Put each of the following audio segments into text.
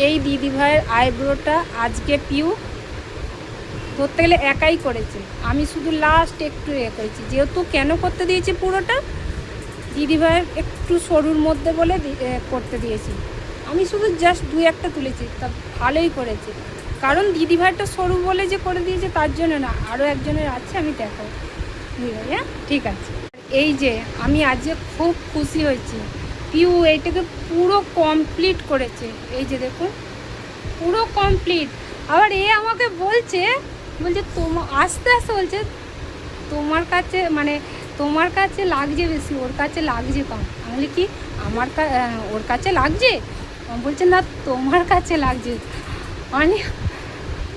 এই দিদিভাইয়ের আইব্রোটা আজকে পিউ ধরতে গেলে একাই করেছে, আমি শুধু লাস্ট একটু করেছি। যেহেতু কেন করতে দিয়েছি পুরোটা, দিদিভাইয়ের একটু সরুর মধ্যে বলে করতে দিয়েছি। আমি শুধু জাস্ট 2-1টা তুলেছি, তা ভালোই করেছে। কারণ দিদিভাইটা সরু বলে যে করে দিয়েছে তার জন্য না, আরও একজনের আছে, আমি দেখাবো। হ্যাঁ ঠিক আছে। এই যে আমি আজকে খুব খুশি হয়েছি, পিউ এইটাকে পুরো কমপ্লিট করেছে। এই যে দেখুন পুরো কমপ্লিট। আবার এ আমাকে বলছে আস্তে আস্তে বলছে তোমার কাছে মানে তোমার কাছে লাগছে বেশি, ওর কাছে লাগছে কম। আমি বলি কি ওর কাছে লাগছে? বলছে না তোমার কাছে লাগছে। মানে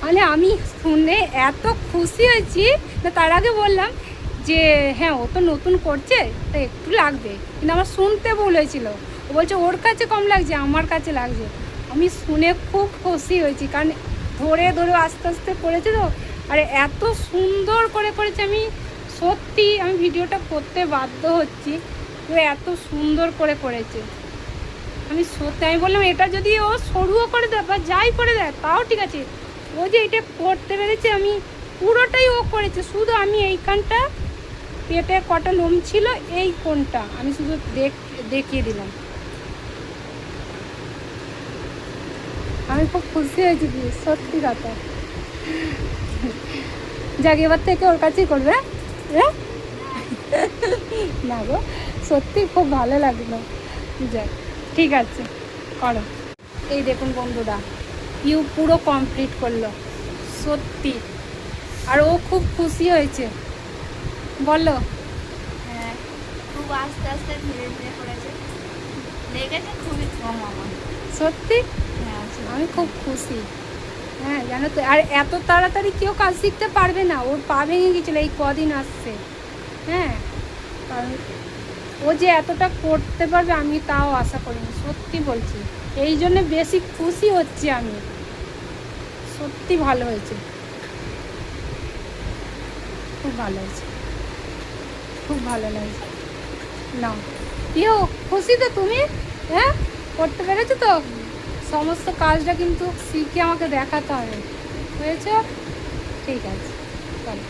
মানে আমি শুনে এত খুশি হয়েছি না। তার আগে বললাম যে হ্যাঁ ও তো নতুন করছে তো একটু লাগবে, কিন্তু আমার শুনতে ভুল হয়েছিল। ও বলছে ওর কাছে কম লাগছে, আমার কাছে লাগছে। আমি শুনে খুব খুশি হয়েছি, কারণ ধরে ধরে আস্তে আস্তে করেছে তো, আর এত সুন্দর করে করেছে। আমি ভিডিওটা করতে বাধ্য হচ্ছি, তো এত সুন্দর করে করেছে। আমি বললাম এটা যদি ও সরুও করে দেয় বা যাই করে দেয় তাও ঠিক আছে, ও যে এটা করতে পেরেছে আমি পুরোটাই ও করেছে। শুধু আমি এইখানটা পেটে কটা লোম ছিল এই কোনটা আমি শুধু দেখিয়ে দিলাম। আমি খুব খুশি হয়েছি, সত্যি কথা। যাক এবার থেকে ওর কাছেই করবে। হ্যাঁ না গো, সত্যি খুব ভালো লাগলো। যাক ঠিক আছে করো। এই দেখুন বন্ধুরা, ইউ পুরো কমপ্লিট করলো সত্যি, আর ও খুব খুশি হয়েছে। বলো। হ্যাঁ, খুব আস্তে আস্তে ধীরে ধীরে করেছে, লেগেছে খুবই কম আমার। সত্যি হ্যাঁ, আমি খুব খুশি। হ্যাঁ জানো তো, আর এত তাড়াতাড়ি কেউ কাজ শিখতে পারবে না, ওর পা ভেঙে গেছিলো এই কদিন আসছে। হ্যাঁ কারণ ও যে এতটা করতে পারবে আমি তাও আশা করিনি, সত্যি বলছি। এই জন্য বেশি খুশি হচ্ছি আমি, সত্যি ভালো হয়েছে, খুব ভালো হয়েছে, খুব ভালো লাগছে। না কেউ খুশি তো তুমি? হ্যাঁ করতে পেরেছো তো? সমস্ত কাজটা কিন্তু শিখে আমাকে দেখাতে হবে, হয়েছে? ঠিক আছে চলো।